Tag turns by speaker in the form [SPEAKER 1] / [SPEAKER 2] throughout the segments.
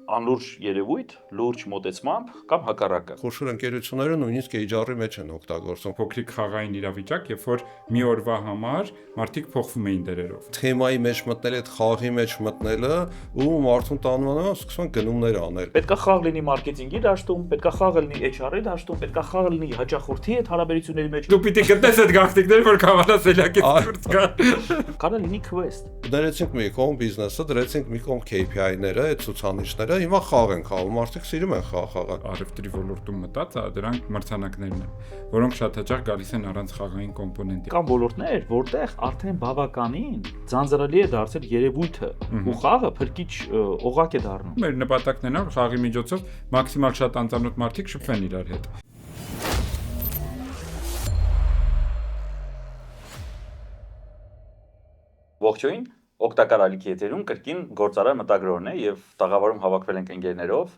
[SPEAKER 1] անլուրջ երևույթ, լուրջ մոտեցմամբ կամ հակառակը։
[SPEAKER 2] Խոշոր ընկերությունները նույնիսկ HR-ի մեջ են օգտագործում։
[SPEAKER 3] Փոքրիկ խաղային իրավիճակ, երբ որ մի օրվա համար մարդիկ փոխվում էին դերերով։
[SPEAKER 2] Թեմայի մեջ մտնել, այդ խաղի մեջ մտնելը ու մարդուն տանում են սկսում գնումներ անել։
[SPEAKER 1] Պետքա խաղ լինի մարքեթինգի դաշտում, պետքա խաղը լինի HR-ի դաշտում, պետքա խաղը լինի հաճախորդի հետ հարաբերությունների մեջ։
[SPEAKER 3] Դու պիտի գտնես այդ գաղտնիքները, որ կավանաս սելյակից դուրս գա։
[SPEAKER 1] Կարա լինի quest։
[SPEAKER 2] Դրեցինք մի կողմ բիզնեսը, դրեցինք մի կողմ KPI-ները, այդ ցուցանիշները, հիմա խաղ են խաղում, մարդիկ սիրում են խաղալ։
[SPEAKER 3] Առևտրի ոլորտում մտած, դրանք մրցանակներն են, որոնք շատ հաճախ գալիս են առանց խաղային կոմպոնենտի։
[SPEAKER 1] Կան ոլորտներ, որտեղ արդեն բավականին ձանձրալի է դարձել երևույթը ու խաղը փրկիչ օղակ է դառնում։
[SPEAKER 3] Մեր նպատակն է նա խաղի միջոցով մաքսիմալ շատ անծանոթ մարդիկ շփվեն իրար հետ։
[SPEAKER 1] Ողջույն, օգտակար ալիքի եթերում կրկին գործարար մտագրորն է եւ տաղավարում հավաքվել ենք ընկերներով։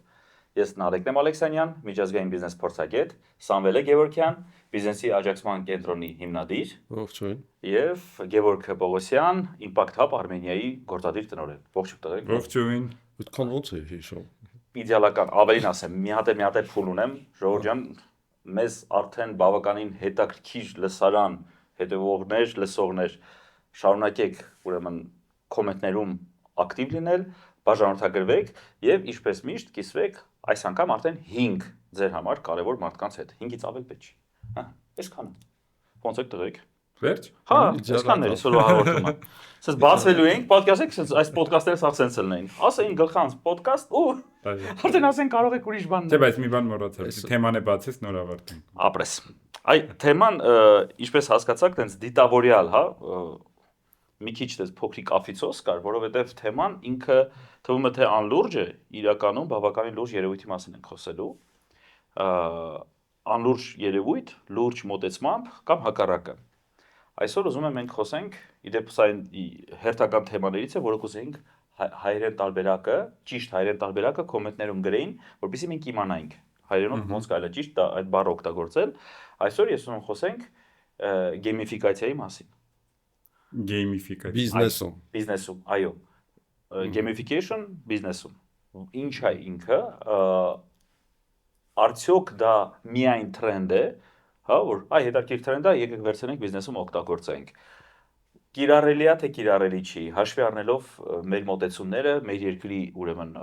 [SPEAKER 1] Ես Նարեկն Ալեքսանյան, միջազգային բիզնես փորձագետ, Սամվել Գևորգյան, բիզնեսի աջակցման կենտրոնի հիմնադիր,
[SPEAKER 2] Ողջույն։
[SPEAKER 1] եւ Գևորգ Պողոսյան, Impact Hub Armenia-ի գործադիր տնօրեն։ Ողջույն տղերք։
[SPEAKER 3] Ողջույն։
[SPEAKER 2] Այդքան ոնց է հիշում։
[SPEAKER 1] Իդեալական, ավելին ասեմ, մի հատ է փուլ ունեմ, Ժողովուրդ ջան, մեզ արդեն բավականին հետաքրքիր լսարան, հետևողներ, լսողներ, շարունակեք ուրեմն կոմենտներում ակտիվ լինել, բաժանորդագրվեք եւ ինչպես միշտ կիսվեք այս անգամ արդեն 5 ձեր համար կարևոր մարդկանց հետ։ 5-ից ավել պետք չի։ Հա, այսքանը։ Ոնց եք տղերք։
[SPEAKER 3] Վերջ։
[SPEAKER 1] Հա, այսքանն է այսօր հաղորդումը։ Սենց բացվելու ենք, պատկասեք, սենց այս ոդկասթերը սա սենց լինեին։ Ասեին գլխանց ոդկասթ ու արդեն ասեն կարող եք ուրիշ բան։
[SPEAKER 3] Չէ, բայց մի բան մոռացա։ Թեման է բացես նոր ավարտենք։
[SPEAKER 1] Ապրես։ Այ թեման, ինչպես հասկացաք, տենց դիտավորյալ, հա, մի քիչ դες փոքրիկ աֆիցոս կար, որովհետև թեման ինքը թվում է թե անլուրջ է, իրականում բավականին լուրջ երևույթի մասին ենք խոսելու։ Անլուրջ երևույթ, լուրջ մոտեցմամբ կամ հակառակը։ Այսօր ուզում եմ մենք խոսենք, իդեպ սա հերթական թեմաներից է, որը կուզեինք հայերեն տարբերակը, ճիշտ հայերեն տարբերակը կոմենտներում գրեին, որպեսզի մենք իմանայինք հայերենով ոնց կարելի է ճիշտ այդ բառը օգտագործել։ Այսօր ես ուզում եմ խոսենք գեյմիֆիկացիայի մասին։
[SPEAKER 3] Գեյմիֆիկացիա։
[SPEAKER 1] Բիզնեսում, այո։ Gamification բիզնեսում։ Ինչ է ինքը, արդյոք դա միայն տրենդ է, հա, որ հետաքրքիր տրենդ է, եկեք վերցնենք բիզնեսում օգտագործենք։ Կիրառելի է թե կիրառելի չի, հաշվի առնելով մեր մոտեցումները, մեր երկրի ուրեմն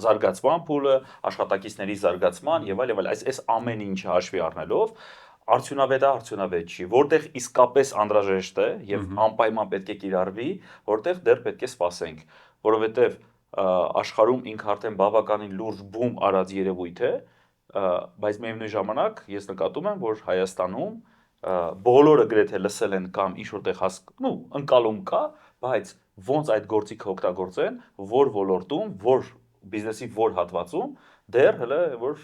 [SPEAKER 1] զարգացման փուլը, աշխատակիցների զարգացման եւ այլ, այս ամեն ինչը հաշվի առնելով արդյունավետ չի, որտեղ իսկապես անհրաժեշտ է եւ անպայման պետք է կիրառվի, որտեղ դեռ պետք է սպասենք, որովհետեւ աշխարհում ինքը արդեն բավականին լուրջ բում արած երևույթ է, բայց միևնույն ժամանակ ես նկատում եմ, որ Հայաստանում բոլորը գրեթե լսել են կամ ինչ որտեղ ընկալում կա, բայց ոնց այդ գործիքը օգտագործեն, որ ոլորտում, որ բիզնեսի որ հատվածում դեռ հələ որ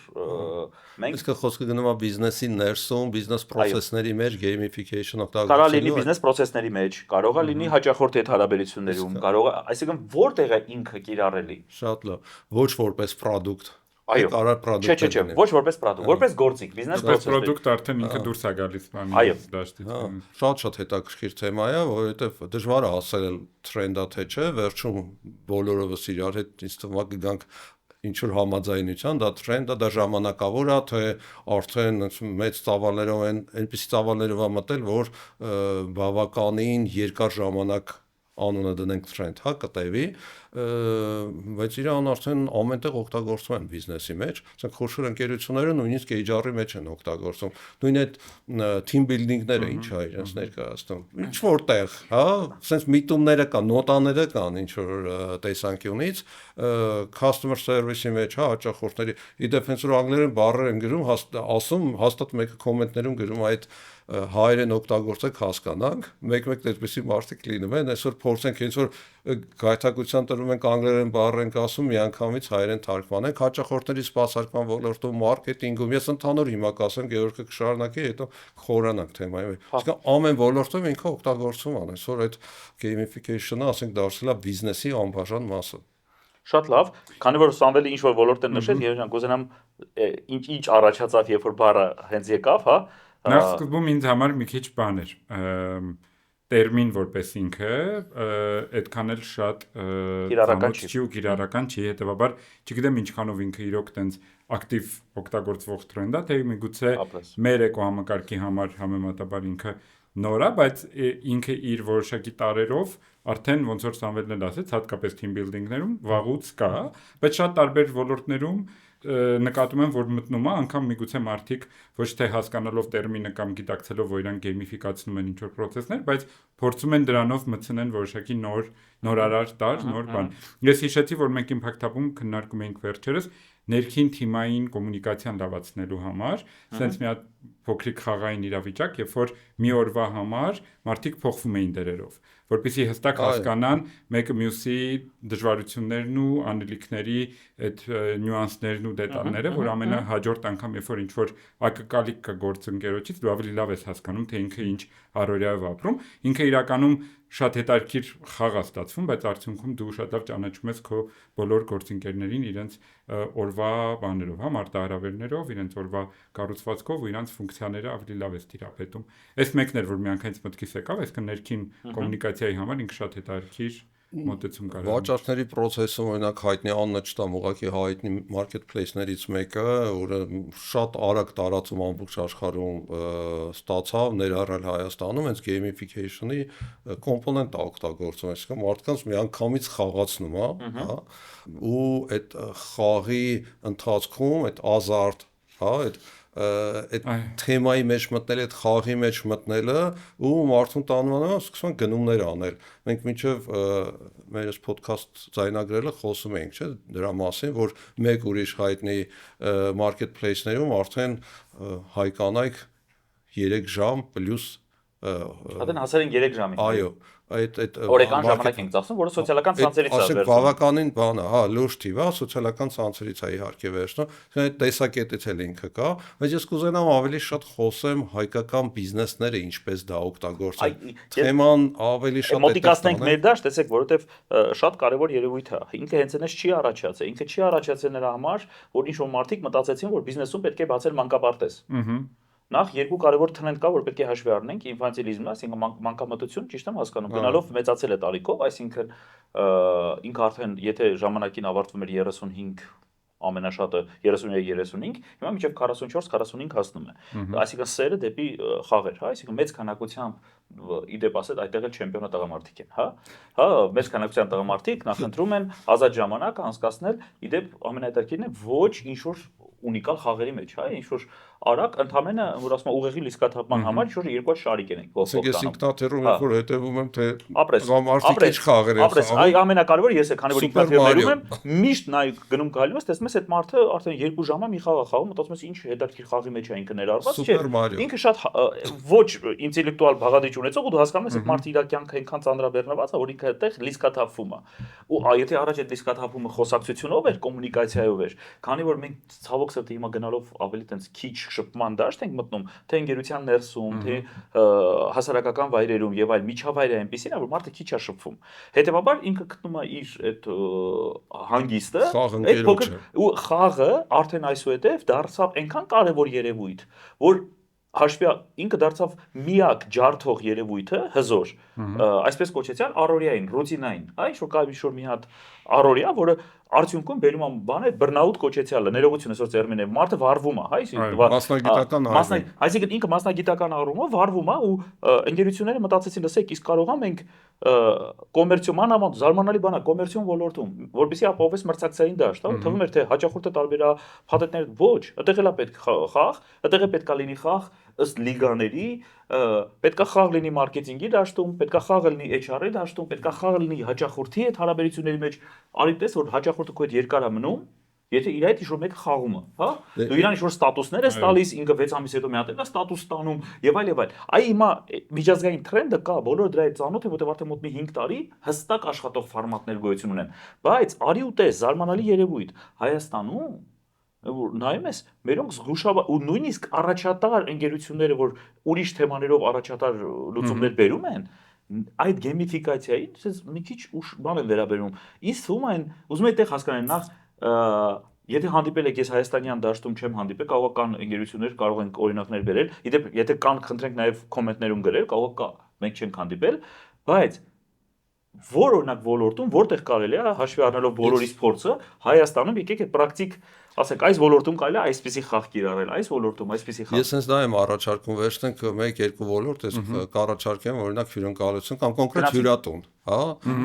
[SPEAKER 1] մենք
[SPEAKER 2] Իսկ խոսքը գնում է բիզնեսի ներսում, բիզնես process-ների մեջ gamification օգտագործելու։
[SPEAKER 1] Կարող է լինի բիզնես process-ների մեջ, կարող է լինի հաճախորդի հետ հարաբերություններում, կարող է, այսինքն որտեղ է ինքը կիրառելի։
[SPEAKER 2] Շատ լավ, ոչ որպես product։
[SPEAKER 1] Այո,
[SPEAKER 2] product։
[SPEAKER 1] Չէ, ոչ որպես product, որպես գործիք, բիզնես process։
[SPEAKER 3] Product արդեն ինքը դուրս է գալիս
[SPEAKER 1] Այո,
[SPEAKER 3] դաշտից։
[SPEAKER 2] Շատ հետաքրքիր թեմա է, որովհետև դժվար է ասել թրենդա թե չէ, վերջում բոլորովս իրար հետ ինձ թվում է կգանք ինչ որ համաձայնության, դա տրենդը, դա ժամանակավոր է, թե արդեն մեծ ծավալներով են, այնպիսի ծավալներով է մտել, որ բավականին երկար ժամանակ անունը դնենք տրենդ, հա, կտևի, բայց իրան արդեն ամենտեղ օգտագործում են բիզնեսի մեջ, ասենք խոշոր ընկերությունները նույնիսկ HR-ի մեջ են օգտագործում, նույն այդ team building-ները ինչ է իրենց ներկայացնում, ինչ որտեղ, հա, ասենց միտումները կան, նոտաները կան ինչ որ տեսանկյունից, customer service-ի մեջ, հա, հաճախորդների, իդեպ հենց որ անգլերեն բառեր են գրում, ասում, հաստատ մեկը կոմենտներում գրում այդ հայերեն օգտագործեք հասկանանք, մեկ-մեկ այդպեսի մարդիկ լինում են, այսօր փորձենք հենց որ գայթակղության տրվում ենք անգլերեն բառեր ենք ասում, միանգամից հայերեն թարգմանենք, հաճախորդների սպասարկման ոլորտում, մարքեթինգում, ես ընդհանուր հիմա կասեմ, Գևորգը կշարունակի, հետո կխորանանք թեմայի։ Իսկ ամեն ոլորտում ինքը օգտագործում ആണ്, այսօր այդ gamification-ը, ասենք, դարձել է բիզնեսի անբաժան մասը։
[SPEAKER 1] Շատ լավ, քանի որ Սամվելը ինչ որ ոլորտ է նշել, ես կուզենամ ինչ առաջացավ, երբ որ բառը հենց եկավ, հա։
[SPEAKER 3] Նախ սկզբում ինձ համար մի քիչ բան էր։ տերմին որպես ինքը այդքան էլ շատ ծանոթ չի ու կիրառական չի, հետևաբար չգիտեմ ինչքանով ինքը իրոք տենց ակտիվ օգտագործվող տրենդ է, թե միգուցե մեր էկոհամակարգի համար համեմատաբար ինքը նոր է, բայց ինքը իր որոշակի տարերով արդեն ոնց որ Սամվելն էլ ասեց, հատկապես team building-ներում վաղուց կա, բայց շատ տարբեր ոլորտներում նկատում եմ, որ մտնում է, անգամ միգուցե մարդիկ ոչ թե հասկանալով տերմինը կամ գիտակցելով, որ իրանք գեյմիֆիկացնում են ինչ-որ պրոցեսներ, բայց փորձում են դրանով մտցնեն որոշակի նորարար տար, նոր բան։ Ես հիշեցի, որ մենք Impact Hub-ում քննարկում էինք վերջերս ներքին թիմային կոմունիկացիան լավացնելու համար, սենց մի հատ փոքրիկ խաղային իրավիճակ, երբ որ մի օրվա համար մարդիկ փոխվում էին դերերով, որպեսզի հստակ հասկանան մեկը մյուսի դժվարություններն ու անելիքների այդ նյուանսներն ու դետալները, որ ամենահաջորդ անգամ երբ որ ինչ-որ ակկալիք կա գործընկերոջից, դու ավելի լավ ես հասկանում, թե ինքը ինչ առօրյայով ապրում, ինքը իրականում շատ հետաքրքիր խաղ է ստացվում, բայց արդյունքում դու շատ լավ ճանաչում ես քո բոլոր գործընկերներին իրենց օրվա բաներով, մարտահրավերներով, իրենց օրվա կառուցվածքով ու իրենց ֆունկցիաները ավելի լավ ես տիրապետում։ Այս մեկն էր, որ միանգամից մտքիս եկավ, այսինքն ներքին կոմունիկացիայի համար ինքը շատ հետաքրքիր մոտեցում կար։
[SPEAKER 2] Վաճառքների process-ում օրինակ հայտնի անունը չտամ, ուղղակի հայտնի marketplace-ներից մեկը, որը շատ արագ տարածում ամբողջ աշխարհում ստացավ, ներառյալ Հայաստանում, հենց gamification-ի կոմպոնենտ է օգտագործում, այսինքն մարդկանց միանգամից խաղացնում, հա, ու այդ խաղի ընթացքում այդ ազարտ, հա, այդ թեմայի մեջ մտնել, այդ խաղի մեջ մտնելը ու մարդուն տանում է սկսում են գնումներ անել։ Մենք մինչև մեր այս podcast ձայնագրելը խոսում էինք, չէ՞, դրա մասին, որ մեկ ուրիշ հայտնի marketplace-ներում արդեն հայ կանայք 3 ժամ պլյուս
[SPEAKER 1] Արդեն հասել են 3 ժամին։
[SPEAKER 2] Այո, այդ
[SPEAKER 1] օրական ժամանակ ենք ծախսում, որը սոցիալական ցանցերից է
[SPEAKER 2] վերցնում։ Բավականին բան է, հա, լուրջ թիվ է, սոցիալական ցանցերից է իհարկե վերցնում։ Այդ տեսակետից էլ ինքը կա, բայց ես կուզենամ ավելի շատ խոսեմ հայկական բիզնեսները ինչպես դա օգտագործեն։ Թեման ավելի շատ
[SPEAKER 1] մոտիկացնենք մեր դաշտ, տեսեք, որովհետև շատ կարևոր երևույթ է։ Ինքը հենց այնպես չի առաջացել, ինքը չի առաջացել նրա համար, որ ինչ-որ մարդիկ մտածեցին, որ բիզնեսում պետք է բացել մանկապարտեզ։ Նախ երկու կարևոր տրենդ կա, որ պետք է հաշվի առնենք, ինֆանտիլիզմը, այսինքն մանկամտություն, ճիշտ եմ հասկանում, գնալով մեծացել է տարիքով, այսինքն ինքը արդեն եթե ժամանակին ավարտվում էր 35 ամենաշատը 33-35, հիմա մինչև 44-45 հասնում է։ Այսինքն սերը դեպի խաղեր, հա, այսինքն մեծ քանակությամբ իդեպ ասած այդտեղ էլ չեմպիոնա տղամարդիկ են, հա։ Հա, մեծ քանակությամբ տղամարդիկ նախընտրում են ազատ ժամանակ անցկացնել, իդեպ ամենահետաքրքիրն է ոչ ինչ որ ունիկալ խաղերի մեջ, հա, ինչ որ արագ ընդամենը որ ասում ուղեղի լիցքաթափման համար ինչ որ երկու շարիկ են ողջ
[SPEAKER 2] ես ինքնաթիռում որ հետևում եմ թե
[SPEAKER 1] տղամարդիկ ինչ
[SPEAKER 2] խաղեր են
[SPEAKER 1] խաղում։ Այ ամենակարևորը ես է, քանի որ ինքնաթիռներում եմ, միշտ նայ գնում գալու ես, տեսնում ես այդ մարդը արդեն 2 ժամ է մի խաղ է խաղում, մտածում ես ինչ հետաքրքիր խաղի մեջ է ինքը ներառված, չէ։ Ինքը շատ ոչ ինտելեկտուալ բաղադրիչ ունեցող ու դու հասկանում ես այդ մարդը իր կյանքը այնքան ծանրաբեռնված է, որ ինքը այդտեղ լիցքաթափվում է։ Ու եթե առաջ այդ լիցքաթափումը խոսակցությունով էր, կոմունիկացիայով էր, քանի որ մենք ցավոք սրտի հիմա գնալով ավելի տենց քիչ շփման դաշտ ենք մտնում, թե ընկերության ներսում, թե հասարակական վայրերում եւ այլ միջավայրը այնպեսին է, որ մարդը քիչ է շփվում։ Հետեւաբար ինքը գտնում է իր այդ հանգիստը, այդ փոքր ու խաղը արդեն այսուհետեւ դարձավ այնքան կարեւոր երևույթ, որ հաշվի ինքը դարձավ միակ ջարդող երևույթը հզոր, այսպես կոչեցյալ առօրյային, ռուտինային, այն ինչ որ կա ինչ-որ մի հատ առօրյա, որը արդյունքում բերում է բան է բռնաուտ կոչեցյալը, ներողություն այսօր տերմին է, մարդը վարվում է, հա,
[SPEAKER 2] մասնագիտական առումով,
[SPEAKER 1] այսինքն ինքը մասնագիտական առումով վարվում է ու ընկերությունները մտածեցին, լսեք, իսկ կարող եմ մենք կոմերցիոն ամանդ զարմանալի բան է կոմերցիոն ոլորտում, որովհետեւ ապահովես մրցակցային դաշտ, հա, թվում էր թե հաճախորդը տարբերա փաթեթներ ոչ, այդտեղ էլ է պետք խաղ, այդտեղ է պետք է լինի խաղ ըստ լիգաների, պետք է խաղ լինի մարքեթինգի դաշտում, պետք է խաղ լինի HR-ի դաշտում, պետք է խաղ լինի հաճախորդի հետ հարաբերությունների մեջ, արի տես որ հաճախորդը քո հետ երկար է մնում, եթե իր հետ ինչ-որ մեկը խաղում է, հա, դու իրան ինչ-որ ստատուսներ ես տալիս, ինքը 6 ամիս հետո մի հատ է ստատուս ստանում եւ այլ եւ այլ։ Այ հիմա միջազգային տրենդը կա, բոլորը դրա հետ ծանոթ է, որտեղ արդեն մոտ մի 5 տարի հստակ աշխատող ֆորմատներ գոյություն ունեն։ Բայց արի ու տես, զարմանալի երևույթ Հայաստանում նայում ես, մերոնք զգուշաբար ու նույնիսկ առաջատար ընկերությունները, որ ուրիշ թեմաներով առաջատար լուծումներ բերում են, այդ գեյմիֆիկացիային, ասես մի քիչ ուշ բան են վերաբերում։ Իսկ թվում է, ուզում եմ այդտեղ հասկանալ, նախ եթե հանդիպել եք, ես հայաստանյան դաշտում չեմ հանդիպել, կարող կան ընկերություններ, կարող են օրինակներ բերել։ Իդեպ, եթե կան, խնդրենք նաև կոմենտներում գրել, կարող մենք չենք հանդիպել, բայց որ օրինակ ոլորտում որտեղ կարելի է հաշվի առնելով բոլորիս փորձը Հայաստանում եկեք այդ պրակտիկ ասենք այս ոլորտում կարելի է այսպիսի խաղ կիրառել, այս ոլորտում այսպիսի խաղ։
[SPEAKER 2] Ես հենց դա եմ առաջարկում վերցնենք 1-2 ոլորտ, ես կառաջարկեմ օրինակ հյուրընկալություն կամ կոնկրետ հյուրատուն, հա,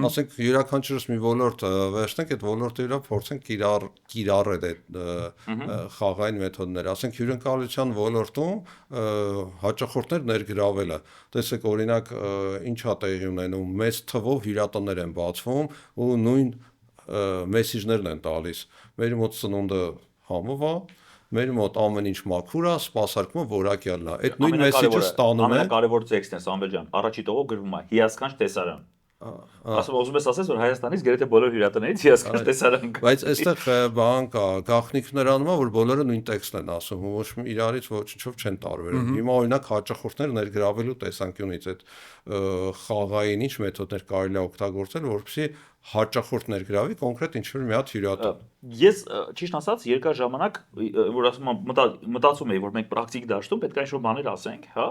[SPEAKER 2] ասենք յուրաքանչյուրս մի ոլորտ վերցնենք, այդ ոլորտի վրա փորձենք կիրառել այդ խաղային մեթոդները, ասենք հյուրընկալության ոլորտում հաճախորդներ ներգրավելը։ Տեսեք օրինակ ինչա տեղի ունենում, մեծ թվով հյուրատներ են բացվում ու նույն մեսիջներն են տալիս։ Մեր մոտ սնունդը համով է, մեր մոտ ամեն ինչ մաքուր է, սպասարկումը որակյալն է։ Այդ նույն մեսիջը ստանում է։
[SPEAKER 1] Ամենակարևոր տեքստն է, Սամվել ջան, առաջի տողով գրվում է հիասքանչ տեսարան։ Ասում ես ասես որ Հայաստանից գրեթե բոլոր հյուրատներից հիասքանչ տեսարան կա։
[SPEAKER 2] Բայց այստեղ բան կա, գաղտնիքն նրանում է, որ բոլորը նույն տեքստն են ասում, ոչ մի իրարից ոչինչով չեն տարբերվում։ Հիմա օրինակ հաճախորդներ ներգրավելու տեսանկյունից այդ խաղային ինչ մեթոդներ կարելի է օգտագործել, որպեսզի հաճախորդ ներգրավի կոնկրետ ինչ-որ մի հատ հյուրատուն։
[SPEAKER 1] Ես ճիշտ ասած երկար ժամանակ որ ասում եմ մտածում էի որ մենք պրակտիկ դաշտում պետք է ինչ-որ բաներ ասենք, հա։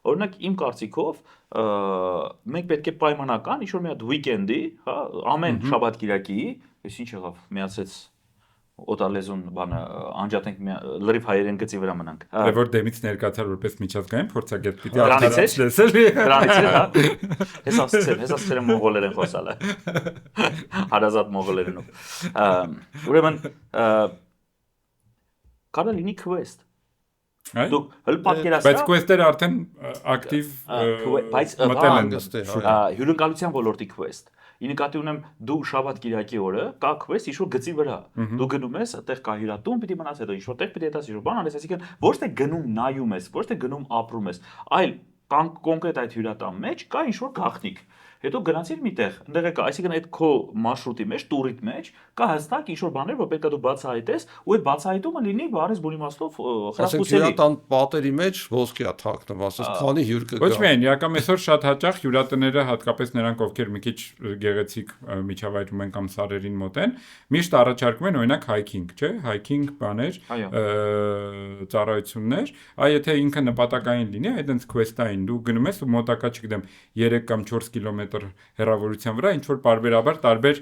[SPEAKER 1] Օրինակ իմ կարծիքով մենք պետք է պայմանական ինչ-որ մի հատ weekend-ի, հա, ամեն շաբաթ կիրակի, ես ինչ եղավ, միացեց օտարլեզուն բանը անջատենք լրիվ հայերեն գծի վրա մնանք։
[SPEAKER 3] Դե որ դեմից ներկայացար որպես միջազգային փորձագետ պիտի
[SPEAKER 1] Դրանից ասել մոնղոլերեն խոսալը։ Հարազատ մոնղոլերենով։ Ուրեմն կարա լինի quest։ Դուք հəl պատկերացրեք։
[SPEAKER 3] Բայց quest-երը արդեն ակտիվ մտել են
[SPEAKER 1] հյուրընկալության ոլորտի quest։ Ի նկատի ունեմ դու շաբաթ կիրակի օրը կա quest ինչ-որ գծի վրա։ Դու գնում ես, այդտեղ կա հյուրատուն, պիտի մնաս հետո ինչ-որ տեղ պիտի դաս ինչ-որ բան անես, այսինքն ոչ թե գնում նայում ես, ոչ թե գնում ապրում ես, այլ կոնկրետ այդ հյուրատան մեջ կա ինչ-որ գաղտնիք։ Հետո գնացիր միտեղ, այնտեղ է կա, այսինքն այդ քո մարշրուտի մեջ, տուրիտ մեջ կա հստակ ինչ-որ բաներ, որ պետք է դու բացահայտես, ու այդ բացահայտումը լինի բարես բուն իմաստով խրախուսելի։
[SPEAKER 2] Հյուրատան պատերի մեջ ոսկի է թաքնվում, ասես քանի հյուր կգա։
[SPEAKER 3] Ոչ միայն, իրական այսօր շատ հաճախ հյուրատները, հատկապես նրանք, ովքեր մի քիչ գեղեցիկ միջավայրում են կամ սարերին մոտ են, միշտ առաջարկում են օրինակ hiking, չէ՞, hiking բաներ, ծառայություններ, եթե ինքը նպատակային լինի, այդենց quest-ային դու գնում ես ու մոտակա, չգիտեմ, 3 կամ 4 կիլոմետր հեռավորության վրա ինչ որ բարբերաբար տարբեր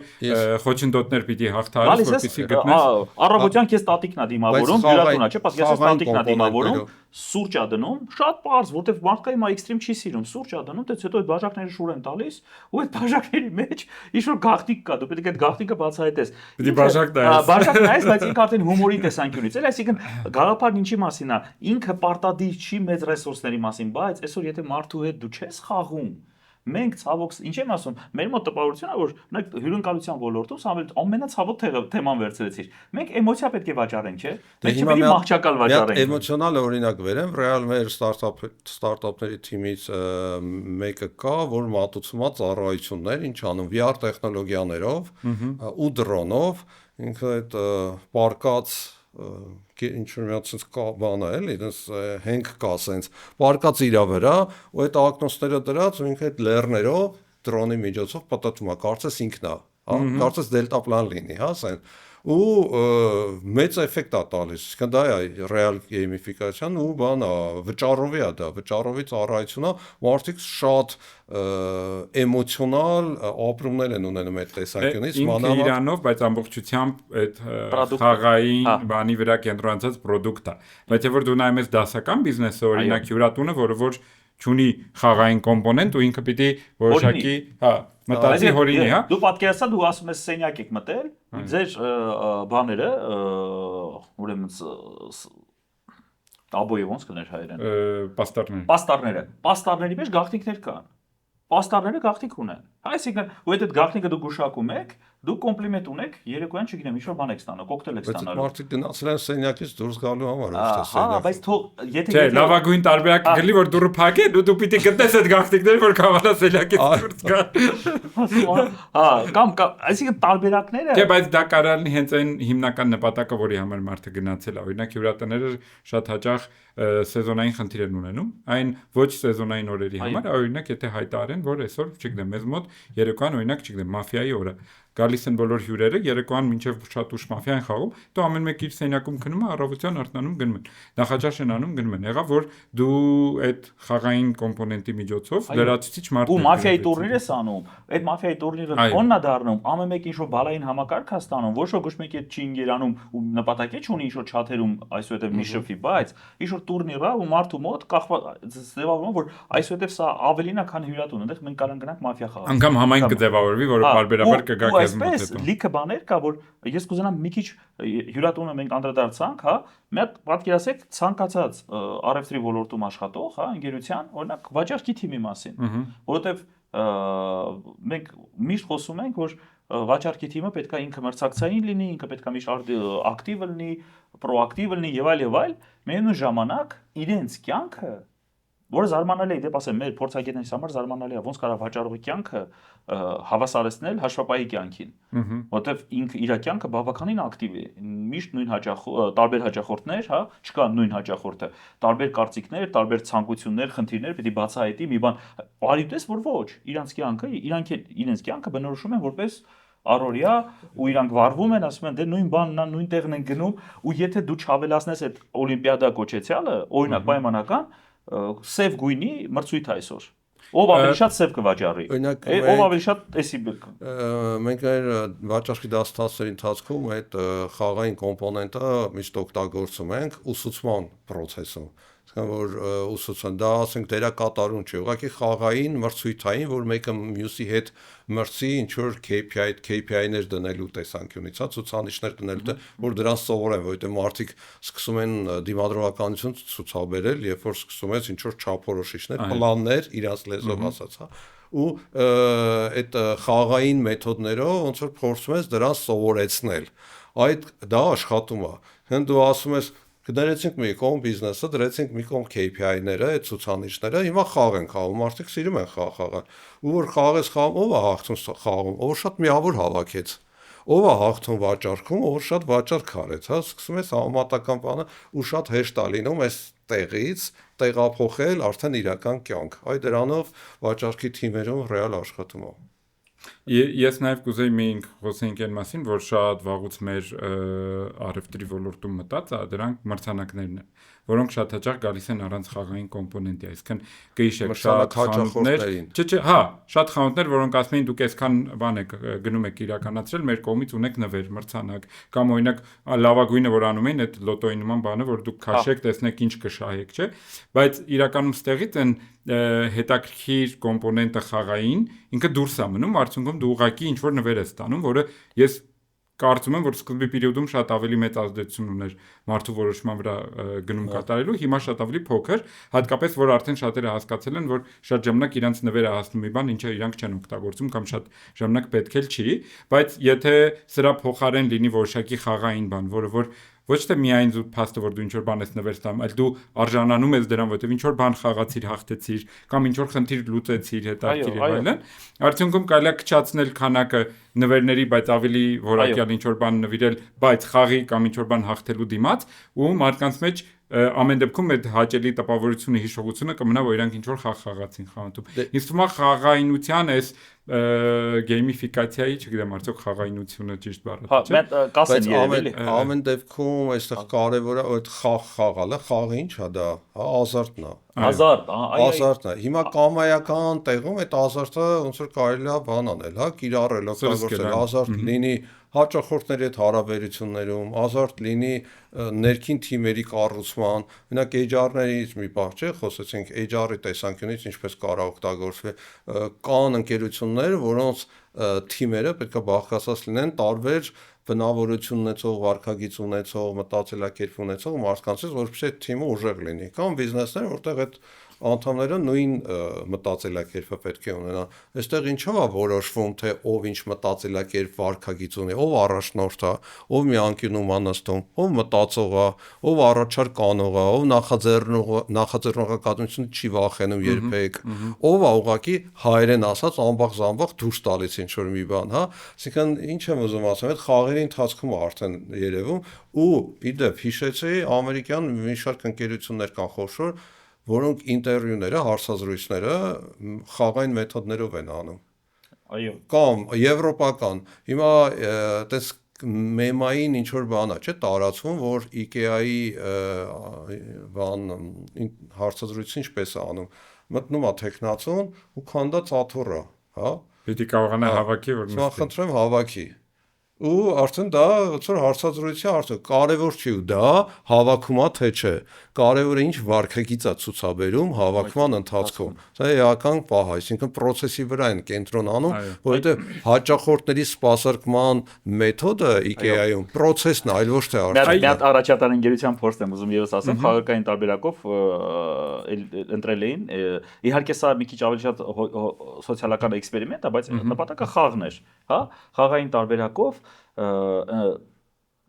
[SPEAKER 3] խոչընդոտներ պիտի հաղթահարես, որպեսզի գտնես։
[SPEAKER 1] Առավոտյան քեզ տատիկն է դիմավորում, հյուրատունա, չէ՞, բայց ես տատիկն է դիմավորում, սուրճ է դնում, շատ պարզ, որտեվ մարդկա հիմա էքստրիմ չի սիրում, սուրճ է դնում, դից հետո այդ բաժակները շուր են տալիս, ու այդ բաժակների մեջ ինչ որ գաղտնիք կա, դու պետք է այդ գաղտնիքը բացահայտես։
[SPEAKER 3] Պիտի բաժակ նայես։
[SPEAKER 1] Բաժակ նայես, բայց ինքը արդեն հումորի տեսանկյունից էլ, այսինքն գաղափարն ինչի մասին է, ինքը պարտադիր չի մեծ ռեսուրսների մասին, բայց այսօր եթե մարդու հետ դու չես խաղում, մենք ցավոք, ինչ եմ ասում, մեր մոտ տպավորությունն է, որ նայեք հյուրընկալության ոլորտում Սամվել ամենացավոք թեման վերցրեցիր։ Մենք էմոցիա պետք է վաճառենք, չէ՞։ Մենք չպետք է մահճակալ վաճառենք։
[SPEAKER 2] Էմոցիոնալ օրինակ վերեմ, ռեալ մեր ստարտափների թիմից մեկը կա, որ մատուցում է ծառայություններ, ինչ անում VR տեխնոլոգիաներով ու դրոնով, ինքը այդ պարկած ինչ-որ մի հատ sense բան է, էլի, այնպես հենք կա sense պարկած իրա վրա, ու այդ ակնոցները դրած ու ինքը այդ լեռներով դրոնի միջոցով պատտվում է, կարծես ինքն է, հա, կարծես դելտապլան լինի, հա, sense ու մեծ էֆեկտ է տալիս, իսկ դա է ռեալ գեյմիֆիկացիան ու բանա, վճարովի է դա, վճարովի ծառայությունն է, մարդիկ շատ էմոցիոնալ ապրումներ են ունենում այդ տեսանկյունից,
[SPEAKER 3] մանավանդ իրանով, բայց ամբողջությամբ այդ խաղային բանի վրա կենտրոնացած product է, բայց եթե որ դու նայում ես դասական բիզնեսը, օրինակ հյուրատունը, որը որ չունի խաղային կոմպոնենտ ու ինքը պիտի որոշակի, հա, մտածի հորինի, հա։
[SPEAKER 1] Դու պատկերացա, դու ասում ես սենյակ եք մտել, ձեր բաները, ուրեմն աբոյը ոնց կներ հայերեն։ Պաստառների մեջ գաղտնիքներ կան։ Պաստառները գաղտնիք ունեն։ Այսինքն, ու այդ գաղտնիքը դու գուշակում եք, դու կոմպլիմենտ ունեք, երեկոյան չգիտեմ, ինչ-որ բան եք ստանալ, կոկտեյլ եք ստանալ։
[SPEAKER 2] Բայց մարդիկ գնացել են սենյակից դուրս գալու համար, ոչ թե
[SPEAKER 1] սենյակ։ Հա, բայց թող եթե
[SPEAKER 3] Չէ, լավագույն տարբերակը գլի որ դուրը փակե, դու պիտի գտնես այդ գաղտնիքները, որ կավանա սենյակից դուրս գա։
[SPEAKER 1] Հա, կամ այսինքն տարբերակները։
[SPEAKER 3] Չէ, բայց դա կարող է հենց այն հիմնական նպատակը, որի համար մարդը գնացել է։ Օրինակ հյուրատները շատ հաճախ սեզոնային խնդիր են ունենում, այն ոչ սեզոնային օրերի համար, օրինակ եթե հայտարարեն, որ այսօր, չգիտեմ, մեզ մոտ երեկոյան օրինակ, չգիտեմ, մաֆիայի օրը, գալիս են բոլոր հյուրերը, երեկոյան մինչև շատ ուշ մաֆիա են խաղում, դու ամեն մեկ իր սենյակում քնում է, առավոտյան արթնանում գնում են։ Նախաճաշ են անում, գնում են։ Եղավ որ դու այդ խաղային կոմպոնենտի միջոցով լրացուցիչ մարդ
[SPEAKER 1] ու մաֆիայի տուրնիր ես անում, այդ մաֆիայի տուրնիրը ոննա դառնում, ամեն մեկ ինչ-որ բալային համակարգ է ստանում, ոչ ոք մեկի հետ չի ինգերանում ու նպատակի չունի ինչ-որ չաթերում այսուհետև մի շփվի, բայց ինչ-որ տուրնիր է ու մարդու մոտ ձևավորվում որ այսուհետև սա ավելին է, քան հյուրատուն, այնտեղ մենք կարող գնանք մաֆիա խաղալ։
[SPEAKER 3] Անգամ համայն կձևավորվի, որը բարբերաբար կգա քեզ մոտ հետո։
[SPEAKER 1] Լիքը բաներ կա, որ ես կուզենամ մի քիչ հյուրատունը մենք անդրադարձանք, հա, մի հատ պատկերացեք ցանկացած առևտրի ոլորտում աշխատող, հա, ընկերության, օրինակ վաճառքի թիմի մասին, որովհետև մենք միշտ խոսում ենք, որ վաճառքի թիմը պետք է ինքը մրցակցային լինի, ինքը պետք է միշտ ակտիվ լինի, պրոակտիվ լինի եւ այլ, միևնույն ժամանակ իրենց կյանքը, որը զարմանալի է, դեպ ասեմ, մեր փորձագետներից համար զարմանալի է, ոնց կարա վաճառողի կյանքը հավասարեցնել հաշվապահի կյանքին, որտեվ ինքը իր կյանքը բավականին ակտիվ է, միշտ նույն տարբեր հաճախորդներ, հա, չկա նույն հաճախորդը, տարբեր կարծիքներ, տարբեր ցանկություններ, խնդիրներ պիտի բացահայտի մի բան, արի դες որ ոչ, իրանք իրենց կյանքը բնորոշում են որպես առօրյա ու իրանք վառվում են, ասում են դե նույն բանն է, նույն տեղն են գնում ու եթե դու չավելացնես այդ օլիմպիադա կոչեցյալը, օրինակ պայմանական սև գույնի մրցույթ այսօր ով ավելի շատ սև կվաճառի ով ավելի շատ էսի
[SPEAKER 2] մենք մեր վաճառքի դասընթացների ընթացքում այդ խաղային կոմպոնենտը միշտ օգտագործում ենք ուսուցման process-ում որ ուսուցան դա ասենք դերակատարում չի ուղղակի խաղային մրցույթային որ մեկը մյուսի հետ մրցի ինչ որ KPI-ներ դնելու տեսանկյունից հա ցուցանիշներ դնելու որ դրանց սովորեն որովհետեւ մարդիկ սկսում են դիմադրողականություն ցուցաբերել երբ որ սկսում ես ինչ որ չափորոշիչներ պլաններ իրաց լեզվով ասած հա ու այդ խաղային մեթոդներով ոնց որ փորձում ես դրանց սովորեցնել այդ դա աշխատում է հենց դու ասում ես Դրեցինք մի կողմ բիզնեսը, դրեցինք մի կողմ KPI-ները, այդ ցուցանիշները, հիմա խաղ են խաղում, մարդիկ սիրում են խաղալ։ Ու որ խաղ ես խաղում, ով է հաղթում խաղում, ով շատ միավոր հավաքեց։ Ով է հաղթում վաճառքում, ով շատ վաճառք արեց, հա, սկսում ես համատական բանը ու շատ հեշտ է լինում այս տեղից տեղափոխել արդեն իրական կյանք։ Այ դրանով վաճառքի թիմերում ռեալ աշխատում է։
[SPEAKER 3] Ես նաև կուզեի մենք խոսենք այն մասին, որ շատ վաղուց մեր առևտրի ոլորտում մտած է, դրանք մրցանակներն են, որոնք շատ հաճախ գալիս են առանց խաղային կոմպոնենտի, այսինքն կհիշեք շատ խանութներ, հա, շատ խանութներ, որոնք ասում են դուք այսքան բան եք գնում եք իրականացրել, մեր կողմից ունեք նվեր, մրցանակ, կամ օրինակ լավագույնը որ անում են այդ լոտոյի նման բանը, որ դուք քաշեք, տեսնեք ինչ կշահեք, չէ՞, բայց իրականում ստեղից են հետաքրքիր կոմպոնենտը խաղային, ինքը դուրս է մնում, արդյունքում դու ուղղակի ինչ որ նվեր ես ստանում, որը ես կարծում եմ, որ սկզբի պերիոդում շատ ավելի մեծ ազդեցություն ուներ մարդու որոշման վրա գնում կատարելու, հիմա շատ ավելի փոքր, հատկապես որ արդեն շատերը հասկացել են, որ շատ ժամանակ իրանց նվերը հասնում մի բան, ինչը իրանք չեն օգտագործում կամ շատ ժամանակ պետք էլ չի, բայց եթե սրա փոխարեն լինի որոշակի խաղային բան, որը որ ոչ թե միայն դու փաստը որ դու ինչ որ բան ես նվեր ստանում, այլ դու արժանանում ես դրան, որովհետև ինչ որ բան խաղացիր, հաղթեցիր, կամ ինչ որ խնդիր լուծեցիր, հետաքրքիր եւ այլն, արդյունքում կարելի է քչացնել քանակը նվերների, բայց ավելի որակյալ ինչ որ բան նվիրել, բայց խաղի կամ ինչ որ բան հաղթելու դիմաց, ու մարդկանց մեջ ամեն դեպքում այդ հաճելի տպավորությունը, հիշողությունը կմնա, որ իրանք ինչ որ խաղ խաղացին խանութում։ Ինձ թվում է խաղայնության այս գեյմիֆիկացիայի, չգիտեմ, արդյոք խաղայնությունը ճիշտ բառը է,
[SPEAKER 2] չէ՞։ Բայց ամեն դեպքում այստեղ կարևորը այդ խաղ խաղալը, խաղը ինչ է դա, հա, ազարտն է։ Ազարտն է։ Հիմա կամայական տեղում այդ ազարտը ոնց որ կարելի է բան անել, հա, կիրառել, օգտագործել, ազարտ լինի հաճախորդների հետ հարաբերություններում, ազարտ լինի ներքին թիմերի կառուցման, մենակ HR-ներից մի բան չէ, խոսեցինք HR-ի տեսանկյունից ինչպես կարող օգտագործվել, կան ընկերություններ, որոնց թիմերը պետք է բաղկացած լինեն տարբեր բնավորություն ունեցող, վարքագիծ ունեցող, մտածելակերպ ունեցող մարդկանցից, որպեսզի այդ թիմը ուժեղ լինի։ Կամ բիզնեսներ, որտեղ այդ անդամները նույն մտածելակերպը պետք է ունենան։ Այստեղ ինչով է որոշվում, թե ով ինչ մտածելակերպ վարքագիծ ունի, ով առաջնորդ է, ով մի անկյունում է նստում, ով մտածող է, ով առաջարկ անող է, ով նախաձեռնողականություն չի վախենում երբեք, ով է ուղղակի հայերեն ասած ամբողջ դուրս տալիս ինչ որ մի բան, հա։ Այսինքն ինչ եմ ուզում ասեմ, այդ խաղերի ընթացքում է արդեն երևում ու իդեպ հիշեցի ամերիկյան մի շարք ընկերություններ կան խոշոր որոնք ինտերվյուները, հարցազրույցները խաղային մեթոդներով են անում։
[SPEAKER 1] Այո։
[SPEAKER 2] Կամ եվրոպական։ Հիմա տես մեմային ինչ որ բան է, չէ՞, տարածվում, որ IKEA-ի հարցազրույցը ինչպես է անում։ Մտնում է տեխնացուն ու քանդա ծաթոռը, հա։
[SPEAKER 3] Պիտի կարողանա հավաքի, որ
[SPEAKER 2] նստի։ Խնդրեմ հավաքի։ Ու արդեն դա ոնց որ հարցազրույցի հարցը կարևոր չի ու դա հավաքում է թե չէ կարևորը ինչ վարքագիծ է ցուցաբերում հավաքման ընթացքում սա էական պահ է այսինքն process-ի վրա են կենտրոնանում որովհետև հաճախորդների սպասարկման մեթոդը IKEA-ում process-ն է այլ ոչ թե
[SPEAKER 1] արդյունքը մի հատ առաջատար ընկերության փորձ եմ ուզում եւս ասեմ խաղակային տարբերակով ընտրել էին իհարկե սա մի քիչ ավելի շատ սոցիալական էքսպերիմենտ է բայց նպատակը խաղն էր հա խաղային տարբերակով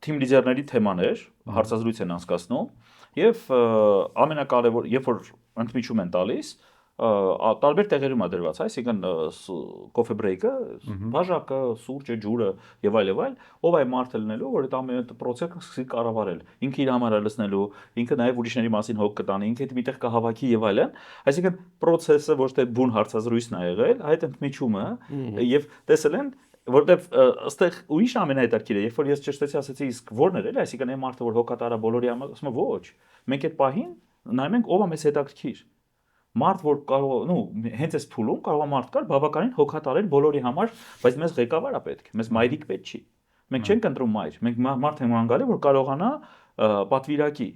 [SPEAKER 1] թիմ լիդերների թեմաներ հարցազրույց են անցկացնում եւ ամենակարևոր երբ որ ընդմիջում են տալիս տարբեր տեղերում է դրված այսինքն կոֆե բրեյքը բաժակը սուրճը ջուրը եւ այլ ով այ մարդը լինելու որ այդ ամեն process-ը սկսի կառավարել ինքը իր համար է լցնելու ինքը նաեւ ուրիշների մասին հոգ կտանի ինքը այդ միտեղ կհավաքի եւ այլն այսինքն process-ը ոչ թե բուն հարցազրույցն է եղել այդ ընդմիջումը եւ տեսել են որտեվ ըստեղ ուրիշ ամենահետաքրքիրը երբ որ ես ճշտեցի ասեցի իսկ ո՞րն էր էլի այսինքն այն մարդը որ հոգատարա բոլորի համար ասում է ոչ մենք այդ պահին նայում ենք ով է մեզ հետաքրքիր մարդ որ կարող հենց այս փուլում կարող է մարդ կար բավականին հոգատարել բոլորի համար բայց մեզ ղեկավար է պետք մեզ մայրիկ պետք չի մենք չենք ընտրում մայր մենք մարդ ենք անգալի որ կարողանա պատվիրակի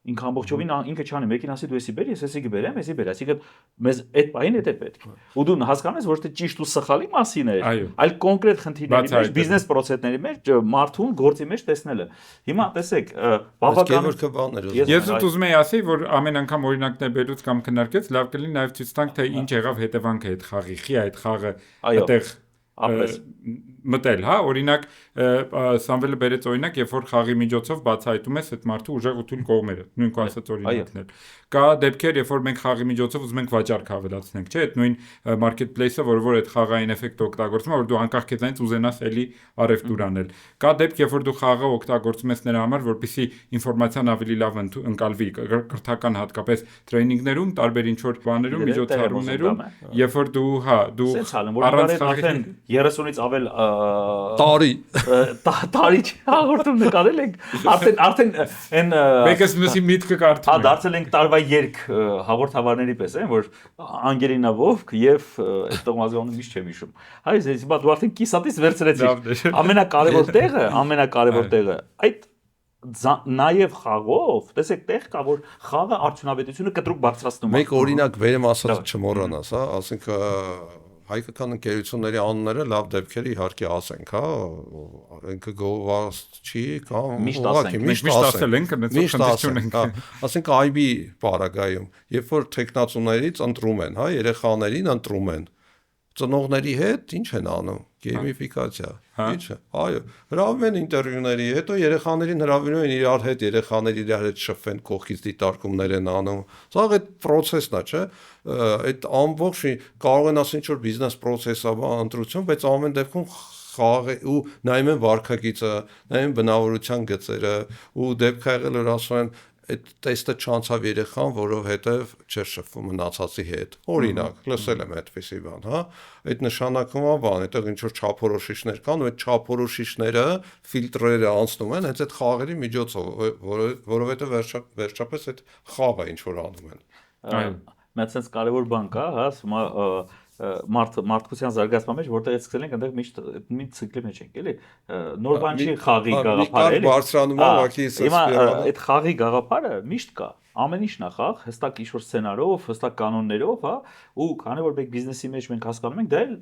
[SPEAKER 1] ինքը ամբողջովին ինքը չանի մեկին ասի դու էսի բեր ես էսի կբերեմ էսի բեր այսինքն մեզ այդ պահին է պետք ու դու հասկանում ես որ դե ճիշտ ու սխալի մասին է այլ կոնկրետ խնդիրների մեջ բիզնես պրոցեսների մեջ մարդուն գործի մեջ տեսնելը հիմա տեսեք
[SPEAKER 2] բավական
[SPEAKER 3] ես ուզում եի ասի որ ամեն անգամ օրինակներ բերուց կամ քննարկեց լավ կլինի նաև ցույց տանք թե ինչ եղավ հետևանքը այդ խաղի խի այդ խաղը այդտեղ մտել, հա, օրինակ Սամվելը բերեց օրինակ, երբ որ խաղի միջոցով բացահայտում ես այդ մարդու ուժեղ ու թույլ կողմերը, նույն կասած օրինակն էլ։ Կա դեպքեր, երբ որ մենք խաղի միջոցով ուզում ենք վաճառք ավելացնենք, չէ՞, այդ նույն marketplace-ը, որ այդ խաղային էֆեկտը օգտագործում է, որ դու անկախ քեզանից ուզենաս էլի առևտուր անել։ Կա դեպք, երբ որ դու խաղը օգտագործում ես նրա համար, որպեսզի ինֆորմացիան ավելի լավ ընկալվի, կրթական հատկապես տրեյնինգներում, տարբեր ինչ-որ բաներում, միջոցառումներում, երբ որ դու, հա, դու
[SPEAKER 1] առանց արդեն 30-ից ավել
[SPEAKER 2] տարի
[SPEAKER 1] հաղորդում նկարել ենք արդեն այն
[SPEAKER 3] մեկս մյուսի միտքը կարդում
[SPEAKER 1] ենք դարձել ենք տարվա երգ հաղորդավարների պես որ Անգելինա Վովք եւ այդ տոմազյանը միշտ չեմ հիշում հայ հիմա դու արդեն կիսատից վերցրեցի ամենակարևոր տեղը այդ նաև խաղով տեսեք տեղ կա որ խաղը արդյունավետությունը կտրուկ բարձրացնում է
[SPEAKER 2] մեկ օրինակ վերեմ ասած չմոռանաս հա ասենք հայկական ընկերությունների անունները լավ դեպքեր իհարկե ասենք, հա, ինքը գովաստ չի կամ
[SPEAKER 3] միշտ ասել ենք,
[SPEAKER 2] ասենք IB պարագայում, երբ որ տեխնացուներից ընտրում են, հա, երեխաներին ընտրում են, ծնողների հետ ինչ են անում, գեյմիֆիկացիա, ի՞նչը, այո, հրավիրում են ինտերվյուների, հետո երեխաներին հրավիրում են իրար հետ, երեխաները իրար հետ շփվեն, կողքից դիտարկումներ են անում, սա այդ process-ն է, չէ, այդ ամբողջ կարող են ասել ինչ-որ բիզնես process-ը, ընտրություն, բայց ամեն դեպքում խաղ ու նայում են վարքագիծը, նայում են բնավորության գծերը ու դեպք է եղել որ ասում են այդ տեստը չանցավ երեխան, որովհետև չէր շփվում մնացածի հետ։ Օրինակ, լսել եմ այդպիսի բան, հա։ Այդ նշանակում է բան, այդտեղ ինչ որ չափորոշիչներ կան, ու այդ չափորոշիչները ֆիլտրերը անցնում են հենց այդ խաղերի միջոցով, որովհետև վերջապես այդ խաղը ինչ որ անում են։
[SPEAKER 1] Այո։ Մեծ sense կարևոր բան կա, հա, հիմա մարդկության զարգացման մեջ որտեղ է սկսել ենք այնտեղ միշտ մի ցիկլի մեջ ենք էլի նոր բան չի խաղի գաղափարը էլի
[SPEAKER 2] բարձրանում է վակի
[SPEAKER 1] հիմա այդ խաղի գաղափարը միշտ կա ամեն ինչն է խաղ հստակ ինչ-որ սցենարով հստակ կանոններով հա ու քանի որ մենք բիզնեսի մեջ մենք հասկանում ենք դա էլ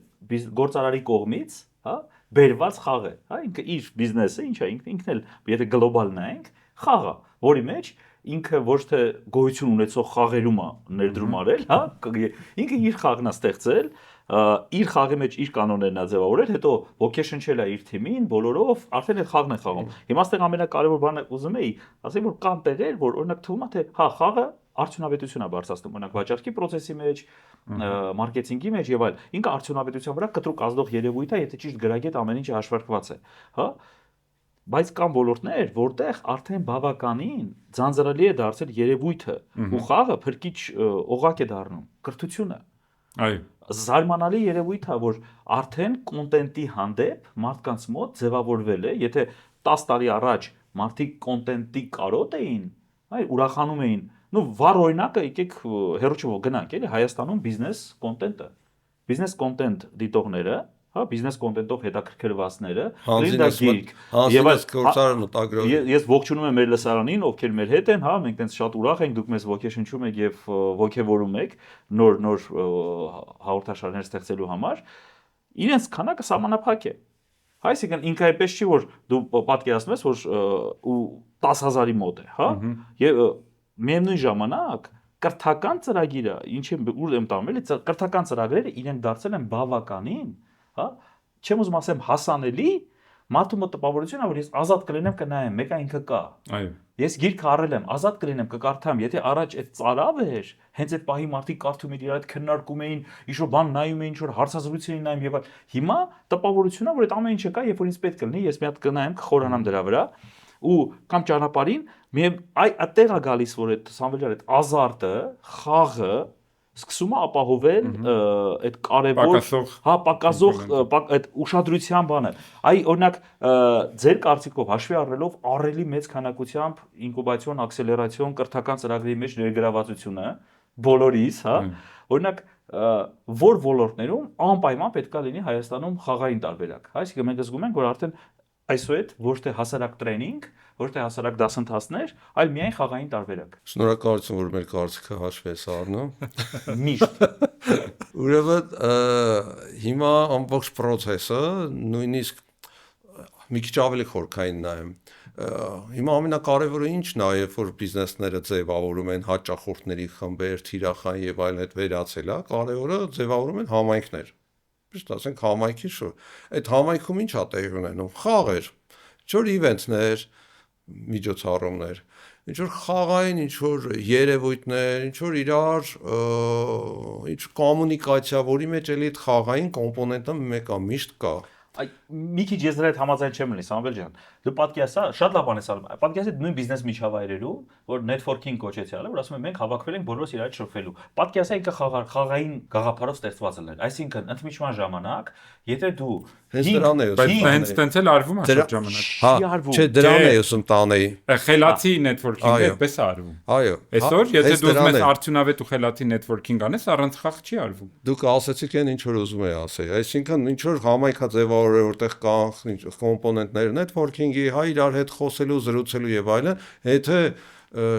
[SPEAKER 1] գործարարի կողմից հա բերված խաղ է հա ինքը իր բիզնեսը ինչ է ինքն էլ եթե գլոբալ նայենք խաղ է որի մեջ ինքը ոչ թե գոյություն ունեցող խաղերում է ներդրում արել, հա, ինքը իր խաղն է ստեղծել, իր խաղի մեջ իր կանոններն է ձևավորել, հետո ոգեշնչել է իր թիմին, բոլորով, արդեն այդ խաղն է խաղում։ Հիմա այստեղ ամենակարևոր բանը ուզում էի, ասեմ որ կան տեղեր, որ օրինակ թվում է թե հա խաղը արդյունավետություն է բարձրացնում, օրինակ վաճառքի process-ի մեջ, մարքեթինգի մեջ եւ այլ։ Ինքը արդյունավետության վրա կտրուկ ազդող երևույթ է, եթե ճիշտ գրագետ ամեն ինչը հաշվարկված է, հա։ Բայց կան ոլորտներ, որտեղ արդեն բավականին ձանձրալի է դարձել երևույթը ու խաղը փրկիչ օղակ է դառնում, կրթությունը։
[SPEAKER 3] Այո։
[SPEAKER 1] Զարմանալի երևույթ է, որ արդեն կոնտենտի հանդեպ մարդկանց մոտ ձևավորվել է, եթե 10 տարի առաջ մարդիկ կոնտենտի կարոտ էին, ուրախանում էին, վառ օրինակը եկեք հերոչով գնանք, էլի Հայաստանում բիզնես կոնտենտ դիտողները, բիզնես կոնտենտով հետաքրքրվածները, ես ողջունում եմ մեր լսարանին, ովքեր մեր հետ են, մենք տենց շատ ուրախ ենք, դուք մեզ ոգեշնչում եք եւ ոգեվորում եք նոր հաղորդաշարներ ստեղծելու համար, իրենց քանակը սահմանափակ է։ Այսինքն ինքը այդպես չի, որ դու պատկերացնում ես, որ 10,000-ի մոտ է, եւ միևնույն ժամանակ կրթական ծրագիրը, ինչի ուր եմ տանում, էլի կրթական ծրագրերը իրենք դարձել են բավականին, չեմ ուզում ասեմ հասանելի, մարդու մոտ տպավորություն է, որ ես ազատ կլինեմ կնայեմ, մեկը ինքը կա։
[SPEAKER 3] Այո։
[SPEAKER 1] Ես գիրք առել եմ, ազատ կլինեմ կկարդամ, եթե առաջ այդ ծարավ էր, հենց այդ պահի մարդիկ կարդում էին, իրար հետ քննարկում էին, ինչ-որ բան նայում էին, ինչ-որ հարցազրույց էին նայում եւ այլ։ Հիմա տպավորությունն է, որ այդ ամեն ինչը կա, երբ որ ինձ պետք կլինի, ես մի հատ կնայեմ, կխորանամ դրա վրա, ու կամ ճանապարհին, այդտեղ է գալիս, որ այդ Սամվելյար այդ ազարտը, խաղը սկսում է ապահովել այդ կարևոր պակասող այդ ուշադրության բանը։ Օրինակ ձեր կարծիքով հաշվի առնելով առելի մեծ քանակությամբ ինկուբացիոն, աքսելերացիոն կրթական ծրագրերի մեջ ներգրավվածությունը բոլորիս, օրինակ որ ոլորտներում անպայման պետք է լինի Հայաստանում խաղային տարբերակ։ Այսինքն մենք զգում ենք, որ արդեն այսուհետ ոչ թե հասարակ տրեյնինգ, ոչ թե հասարակ դասընթացներ, այլ միայն խաղային տարբերակ։
[SPEAKER 2] Շնորհակալություն, որ մեր կարծիքը հաշվի ես առնում։
[SPEAKER 1] Միշտ։
[SPEAKER 2] Ուրեմն հիմա ամբողջ process-ը նույնիսկ մի քիչ ավելի խորքային նայեմ։ Հիմա ամենակարևորը ինչն է, երբ որ բիզնեսները ձևավորում են հաճախորդների խմբեր, թիրախային եւ այլն այդ վերացել է, կարևորը ձևավորում են համայնքներ։ Ճիշտ ասենք համայնքի շուտ։ Այդ համայնքում ինչ է տեղի ունենում։ Խաղեր, ինչ-որ իվենթներ, միջոցառումներ, ինչ-որ խաղային, ինչ-որ երևույթներ, ինչ-որ իրար ինչ կոմունիկացիա, որի մեջ էլի այդ խաղային կոմպոնենտը մեկը միշտ կա։
[SPEAKER 1] Մի քիչ ես դրա հետ համաձայն չեմ լինի, Սամվել ջան։ Դու պատկերացա, շատ լավ բան ես ասում։ Պատկերացի նույն բիզնես միջավայրերում, որ networking կոչեցի ալը, որ ասում են մենք հավաքվել ենք բոլորս իրար հետ շփվելու։ Պատկերացա ինքը խաղային գաղափարով ստեղծված է։ Այսինքն ընդմիջման ժամանակ, եթե դու
[SPEAKER 3] հենց տենց էլ արվում է շուտ ժամանակ։
[SPEAKER 2] Չէ, դրան է ուսում տանեի։
[SPEAKER 3] Խելացի networking-ը այդպես է արվում։
[SPEAKER 2] Այո։
[SPEAKER 3] Այսօր եթե դու ուզում ես արդյունավետ ու խելացի networking անես, առանց խաղ չի արվում։
[SPEAKER 2] Դուք ասացիք այն ինչ որ ուզում եի ասել։ Այսինքն ինչ որ համայնքա ձևավորել, որտեղ կան կոմպոնենտներ networking-ի, իրար հետ խոսելու, զրուցելու եւ այլն, եթե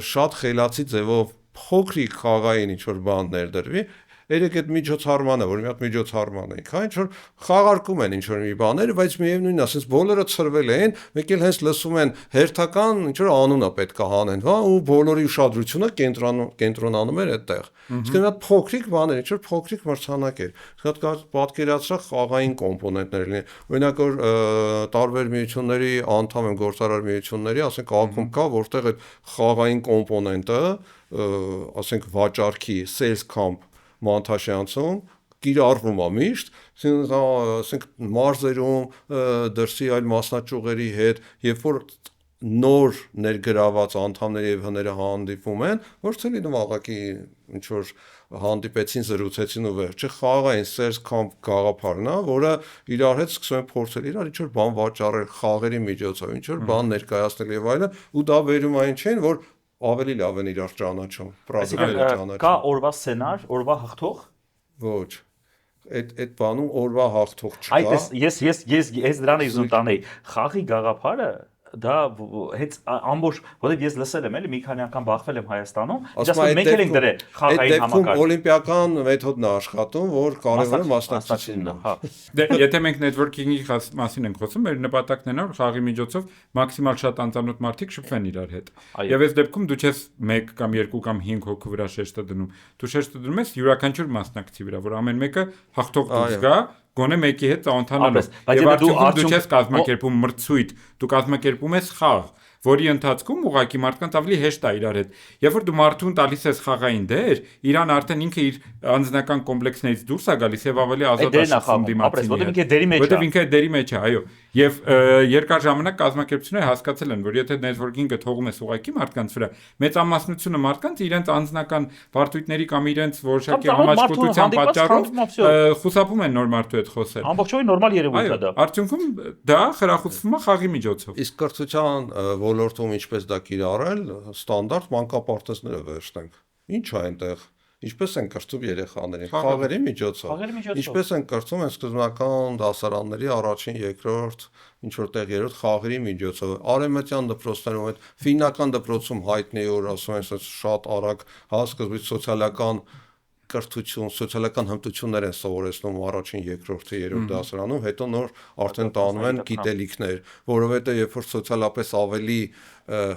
[SPEAKER 2] շատ խելացի ձևով փոքրիկ խաղային ինչ որ բան ներդրվի, երեք այդ միջոցառմանը, որ մի հատ միջոցառման ենք, ինչ որ խաղարկում են ինչ որ մի բաներ, բայց միևնույնն է, ասես բոլորը ծրվել են, մեկ էլ հենց լսում են հերթական ինչ որ անունը պետք է հանեն, ու բոլորի ուշադրությունը կենտրոնանում էր այդտեղ։ Իսկ մի հատ փոքրիկ բաներ, ինչ որ փոքրիկ մրցանակ էր։ Շատ պատկերացրա խաղային կոմպոնենտներ լինեն։ Օրինակ որ տարբեր միությունների անդամ են գործարար միությունների, ասենք ակում կա, որտեղ այդ խաղային կոմպոնենտը, ասենք վաճառքի sales comp Մանթաշյանցում կիրառվում է միշտ, ասենք մարզերում դրսի այլ մասնաճյուղերի հետ, երբ որ նոր ներգրաված անդամների եւ հները հանդիպում են, ոչ թե լինում աղակի ինչ որ հանդիպեցին, զրուցեցին ու վերջը խաղային sales comp գաղափարն է, որը իրար հետ սկսում են փորձել իրար ինչ որ բան վաճառել խաղերի միջոցով, ինչ որ բան ներկայացնել եւ այլն, ու դա վերում այն չէին, որ ավելի լավ են իրար ճանաչում,
[SPEAKER 1] պրոդուկտները ճանաչում։ Կա օրվա սցենար, օրվա հաղթող։
[SPEAKER 2] Ոչ։ Այդ բանում օրվա հաղթող չկա։
[SPEAKER 1] Ես դրան եմ ուզում տանել։ Խաղի գաղափարը դա հենց ամբողջ, որովհետև ես լսել եմ, էլի մի քանի անգամ բախվել եմ Հայաստանում, ասում եմ մենք էլ ենք դրել խաղային համակարգ։
[SPEAKER 2] Օլիմպիական մեթոդն է աշխատում, որ կարևորը մասնակցությունն է։
[SPEAKER 3] Դե եթե մենք networking-ի մասին ենք խոսում, մեր նպատակն է որ խաղի միջոցով մաքսիմալ շատ անծանոթ մարդիկ շփվեն իրար հետ։ Եվ այս դեպքում դու չես 1 կամ 2 կամ 5 հոգու վրա շեշտը դնում։ Դու շեշտը դնում ես յուրաքանչյուր մասնակցի վրա, որ ամեն մեկը հաղթող դուրս գա, գոնե մեկի հետ ծանոթանալով։ Եվ արդյունքում դու չես կազմակերպում մրցույթ, դու կազմակերպում ես խաղ, որի ընթացքում ուղղակի մարդկանց ավելի հեշտ է իրար հետ։ Երբ որ դու մարդուն տալիս ես խաղային դեր, իրան արդեն ինքը իր անձնական կոմպլեքսներից դուրս է գալիս եւ ավելի ազատ է շփվում դիմացինի հետ։ Որտեղ ինքը դերի մեջ է, այո։ Եվ երկար ժամանակ կազմակերպությունները հասկացել են, որ եթե նետվորքինգը թողում ես ուղղակի մարդկանց վրա, մեծամասնությունը մարդկանց իրենց անձնական բարդույթների կամ իրենց որոշակի համաչկոտության պատճառով խուսափում են նոր մարդու հետ խոսել։
[SPEAKER 1] Ամբողջովին նորմալ երևույթ է դա։
[SPEAKER 3] Արդյունքում դա խրախուսվում է խաղի միջոցով։
[SPEAKER 2] Իսկ կրթության ոլորտում ինչպես դա կիրառել, ստանդարտ մանկապարտեզները վերցնենք։ Ինչ է այնտեղ։ Ինչպես են կրթում երեխաներին խաղերի միջոցով։ Ինչպես են կրթում են սկզբնական դասարանների առաջին, երկրորդ, ինչ որտեղ երրորդ խաղերի միջոցով։ Արևմտյան դպրոցներում այդ ֆիննական դպրոցում հայտնի է, որ ասում են շատ արագ հա սկզբից սոցիալական կրթություն, սոցիալական հմտություններ են սովորեցնում առաջին, երկրորդը, երրորդ դասարանում, հետո նոր արդեն տանում են գիտելիքներ, որովհետև երբ որ սոցիալապես ավելի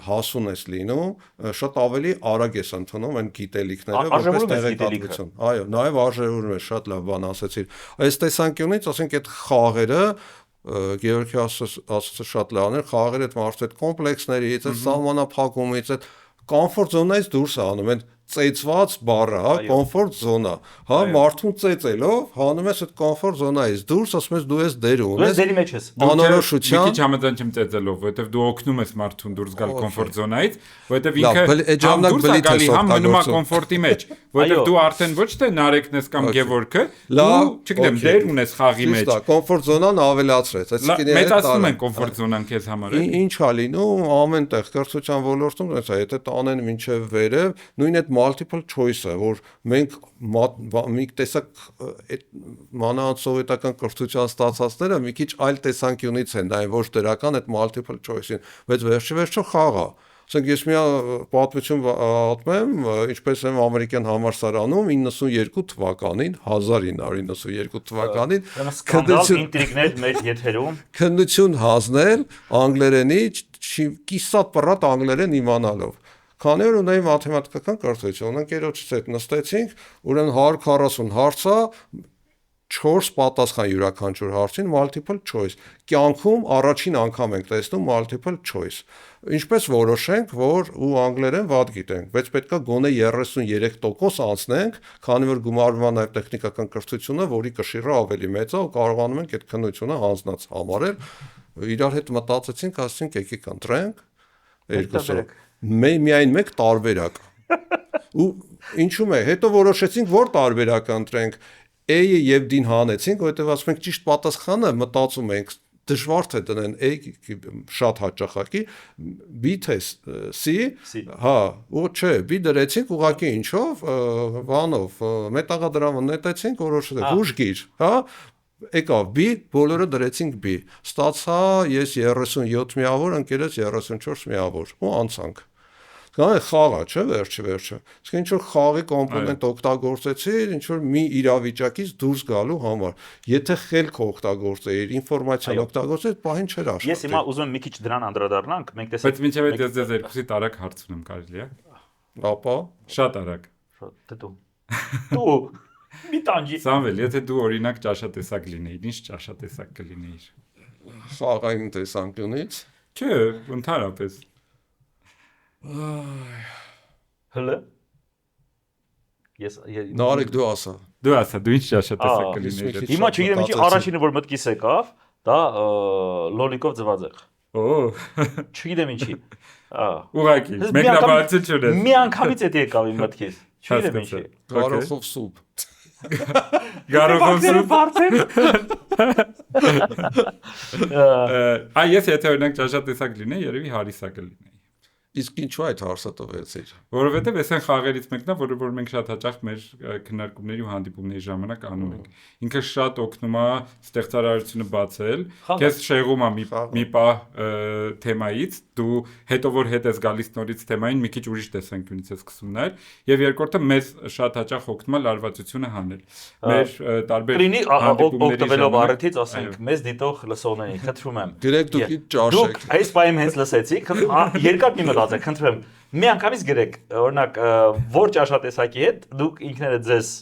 [SPEAKER 2] հասուն ես լինում, շատ ավելի արագ ես ընդունում այն գիտելիքները, որպես տեղեկատվություն։ Այո, նաև արժևորում է, շատ լավ բան ասեցիր։ Այս տեսանկյունից, ասենք այդ խաղերը Գեորգի ասածը շատ լավն է, խաղերը այդ մարդու այդ կոմպլեքսներից, այդ սահմանափակումից, այդ կոմֆորտ զոնայից դուրս է անում, այն ծեծված բառը, հա, կոմֆորտ զոնա, հա, մարդուն ծեծելով հանում ես այդ կոմֆորտ զոնայից դուրս, ասում ես դու ես դեր ունես,
[SPEAKER 1] դերի մեջ ես,
[SPEAKER 2] անորոշության,
[SPEAKER 3] մի քիչ համաձայն չեմ ծեծելով, որովհետև դու օգնում ես մարդուն դուրս գալ կոմֆորտ զոնայից, որովհետև ինքը համ դուրս է գալի, համ մնում է կոմֆորտի մեջ, որովհետև դու արդեն ոչ թե Նարեկն ես կամ Գևորգը, դու, չգիտեմ, դեր ունես խաղի մեջ։
[SPEAKER 2] Կոմֆորտ զոնան ավելացրեց, այսինքն
[SPEAKER 3] մեծացնում են կոմֆորտ զոնան քեզ համար։
[SPEAKER 2] Ինչ է լինում ամեն տեղ կրթության ոլորտում, եթե տանեն մինչև վերև, նույն այդ multiple choice-ը, որ մենք մի տեսակ այդ մանավանդ սովետական կրթության ստացածները մի քիչ այլ տեսանկյունից են, դա ոչ դրական այդ multiple choice-ին, բայց վերջը խաղ է։ Ասենք ես մի պատմություն պատմեմ, ինչպես եմ ամերիկյան համալսարանում 92 թվականին, 1992 թվականին
[SPEAKER 1] ինտրիգներ մեր եթերում
[SPEAKER 2] քննություն հանձնել անգլերենի կիսատ պռատ անգլերեն իմանալով։ Քանի որ ունեի մաթեմատիկական կրթություն, ընկերոջս հետ նստեցինք, ուրեմն 140 հարցա 4 պատասխան յուրաքանչյուր հարցին multiple choice։ Կյանքում առաջին անգամ ենք տեսնում multiple choice։ Ինչպես որոշենք, որ ու անգլերեն վատ գիտենք, բայց պետքա գոնե 33% անցնենք, քանի որ գումարվում է նաև տեխնիկական կրթությունը, որի կշիռը ավելի մեծ է ու կարողանում ենք այդ քննությունը հանձնած համարել։ Իրար հետ մտածեցինք, ասեցինք եկեք ընտրենք երկուսը։ Միայն մեկ տարբերակ։ Ու ինչու՞մ է, հետո որոշեցինք, որ տարբերակ ընտրենք։ A-ը եւ D-ն հանեցինք, որովհետեւ ասում ենք ճիշտ պատասխանը մտածում ենք դժվար թե դնեն A շատ հաճախակի, B թե C, հա, ու չէ, B դրեցինք ուղղակի ինչով, բանով, մետաղադրամը նետեցինք, որոշեցինք հուշգիր, հա, եկավ B, բոլորը դրեցինք B, ստացա ես 37 միավոր, ընկերս 34 միավոր, ու անցանք։ Գանե խաղա, չէ, վերջը։ Իսկ ինչ որ խաղի կոմպոնենտ օգտագործեցի, ինչ որ մի իրավիճակից դուրս գալու համար։ Եթե խելք օգտագործեիր, ինֆորմացիան օգտագործեիր, պահին չէր աշխատի։
[SPEAKER 1] Ես հիմա ուզում եմ մի քիչ դրան անդրադառնանք, մենք տեսանք։
[SPEAKER 3] Բայց մինչև այդ ես երկուսի տարակ հարց ունեմ, կարելի է։
[SPEAKER 2] Ապա
[SPEAKER 3] շատ արագ։
[SPEAKER 1] Դու։ Դու մի տանջի։
[SPEAKER 3] Սամվել, եթե դու օրինակ ճաշատեսակ լինեիր, ինչ ճաշատեսակ կլինեիր։
[SPEAKER 2] խաղային տեսանկյունից։
[SPEAKER 3] Չէ, ընդհանրապես։
[SPEAKER 1] Հլը։ Ես
[SPEAKER 2] Նարեկ դու ասա։
[SPEAKER 3] Դու ասա, դու ինչ ճաշատեսակ կլինեիր։
[SPEAKER 1] Հիմա չգիտեմ ինչի առաջինը որ մտքիս եկավ, դա լոլիկով ձվածեղ։
[SPEAKER 3] Օ։
[SPEAKER 1] Չգիտեմ ինչի։
[SPEAKER 3] Ուղղակի, մեկնաբանություն չունես։
[SPEAKER 1] Մի անգամից էդ եկավ իմ մտքից։ Չգիտեմ ինչի։
[SPEAKER 2] Գարոխով սուպ։
[SPEAKER 3] Գարոխով սուպ։ Այս եթե օրինակ ճաշատեսակ լինեի, երևի հարիսա կլինեի։
[SPEAKER 2] Իսկ ինչու այդ հարցը տվեցիր։
[SPEAKER 3] Որովհետև այս են խաղերից մեկն է, որ մենք շատ հաճախ մեր քննարկումների ու հանդիպումների ժամանակ անում ենք։ Ինքը շատ օգնում է ստեղծարարությունը բացել, քեզ շեղում է մի պահ թեմայից, դու հետո որ հետ ես գալիս նորից թեմային մի քիչ ուրիշ տեսանկյունից ես սկսում նայել, եւ երկրորդը մեզ շատ հաճախ օգնում է լարվածությունը հանել։ Մեր տարբեր
[SPEAKER 1] օգտվելով առիթից, ասենք, մեզ դիտող լսողներին, խնդրում եմ։
[SPEAKER 2] Գրեք դուք ճաշեք։
[SPEAKER 1] Դուք այս պայմ հենց լսեցիք, երկար մի մտածեք, խնդրեմ։ Մի անգամից գրեք, օրինակ, որ ճաշատեսակի հետ դուք ինքներդ ձեզ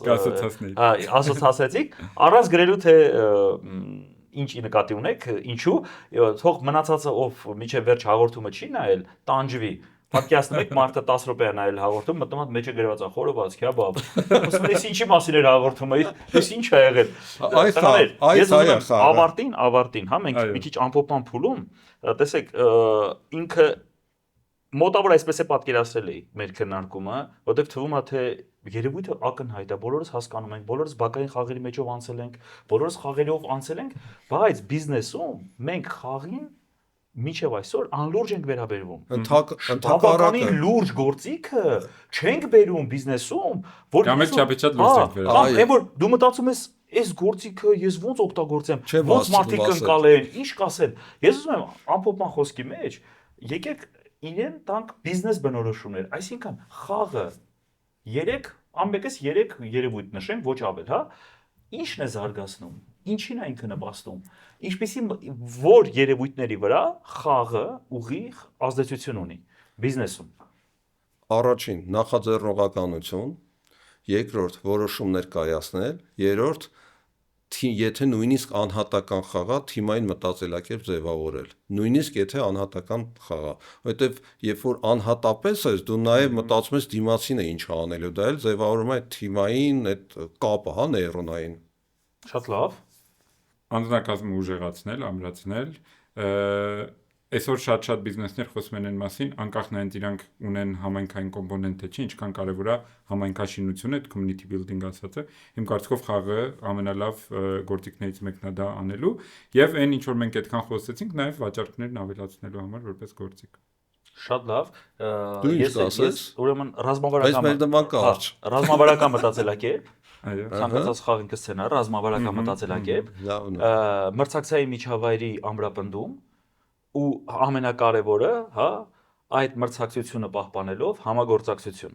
[SPEAKER 1] ասոցացրեցիք, առանց գրելու թե ինչի նկատի ունեք, ինչու, թող մնացածը ով միջև վերջ հաղորդումը չի նայել, տանջվի։ Պատկերացնում եք մարդը 10 րոպե է նայել հաղորդում, մտնում է մեջը գրված է խորովածքի, հա բաբ։ Ասում ես ինչի մասին էր հաղորդումը, ես ինչ ա եղել։ Ես ուզում եմ ավարտին, հա, մենք մի քիչ ամփոփման փուլում, տեսեք, ինքը մոտավոր այսպես է պատկերացրել էի մեր քննարկումը, որտեղ թվում է թե երևույթը ակնհայտ է, բոլորս հասկանում ենք, բոլորս բակային խաղերի մեջով անցել ենք, բոլորս խաղերով անցել ենք, բայց բիզնեսում մենք խաղին մինչև այսօր անլուրջ ենք վերաբերվում։ Բավականին լուրջ գործիքը չենք բերում բիզնեսում, որ
[SPEAKER 3] Կամ չափեչափ լուրջ ենք վերաբերվում։
[SPEAKER 1] Այն որ դու մտածում ես, այս գործիքը ես ոնց օգտագործեմ, ոնց մարդիկ կընկալեն, ինչ կասեն։ Ես ուզում եմ ամփոփման խոսքի մեջ եկեք իրեն տանք բիզնես բնորոշումներ, այսինքն խաղը 3 երևույթ նշենք, ոչ ավել, հա։ Ինչն է զարգացնում, ինչին է ինքը նպաստում, ինչպիսի որ երևույթների վրա խաղը ուղիղ ազդեցություն ունի բիզնեսում։
[SPEAKER 2] Առաջին նախաձեռնողականություն, երկրորդ որոշումներ կայացնել, երրորդ եթե նույնիսկ անհատական խաղա թիմային մտածելակերպ ձևավորել, նույնիսկ եթե անհատական խաղա, որովհետև երբ որ անհատապես ես, դու նաև մտածում ես դիմացինը ինչ անելու, դա էլ ձևավորում է թիմային այդ կապը, հա, նեյրոնային։
[SPEAKER 1] Շատ լավ։
[SPEAKER 3] Անձնակազմը ուժեղացնել, ամրացնել, այսօր շատ բիզնեսներ խոսում են այն մասին, անկախ նրանից իրանք ունեն համայնքային կոմպոնենտ թե չի, ինչքան կարևոր է համայնքաշինությունը, այդ community building ասածը, իմ կարծիքով խաղը ամենալավ գործիքներից մեկն է դա անելու, եւ այն ինչ որ մենք այդքան խոսեցինք, նաեւ վաճառքներն ավելացնելու համար որպես գործիք։
[SPEAKER 1] Շատ լավ։
[SPEAKER 2] Ես
[SPEAKER 1] ուրեմն ռազմավարական մտածելակերպ, ցանկացած խաղ ինքը սցենար, ռազմավարական մտածելակերպ, մրցակցային միջավայրի ամրապնդում ու ամենակարևորը, հա, այդ մրցակցությունը պահպանելով համագործակցություն։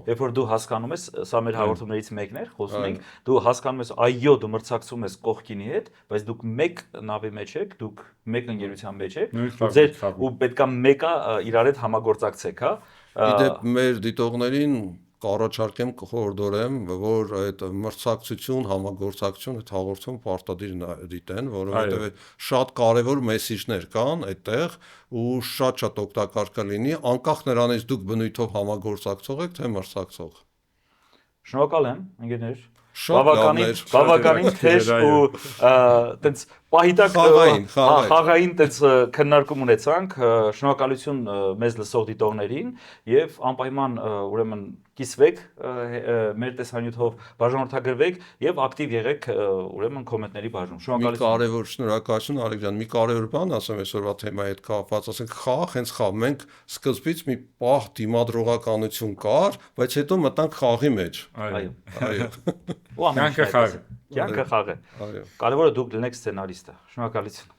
[SPEAKER 1] Երբ որ դու հասկանում ես, սա մեր հաղորդումներից մեկն էր, խոսում ենք, դու հասկանում ես, այո, դու մրցակցում ես կողքինի հետ, բայց դուք մեկ նավի մեջ եք, դուք մեկ ընկերության մեջ եք, ու պետքա մեկը իրար հետ համագործակցեք, հա։
[SPEAKER 2] Իդեպ մեր դիտողներին կառաջարկեմ, կխորհրդորեմ, որ այդ մրցակցություն, համագործակցություն այդ հաղորդում պարտադիր դիտեն, որովհետև շատ կարևոր մեսիջներ կան այդտեղ ու շատ օգտակար կլինի, անկախ նրանից դուք բնույթով համագործակցող եք, թե մրցակցող։
[SPEAKER 1] Շնորհակալ եմ, ընկերներ։ Բավականին թեժ ու տենց պահիտակ խաղային տենց քննարկում ունեցանք, շնորհակալություն մեզ լսող դիտողներին եւ անպայման ուրեմն կիսվեք մեր տեսանյութով, բաժանորդագրվեք եւ ակտիվ եղեք ուրեմն կոմենտների բաժնում։
[SPEAKER 2] Շնորհակալություն։ Մի կարևոր շնորհակալություն Արեգ ջան, մի կարևոր բան ասեմ այսօրվա թեմայի հետ կապված, ասենք խաղ, հենց խաղ, մենք սկզբից մի պահ դիմադրողականություն կար, բայց հետո մտանք խաղի մեջ։
[SPEAKER 1] Այո։ Ու ամեն ինչ կյանքը խաղ է։ Կարևորը դուք լինեք սցենարիստը։ Շնորհակալություն։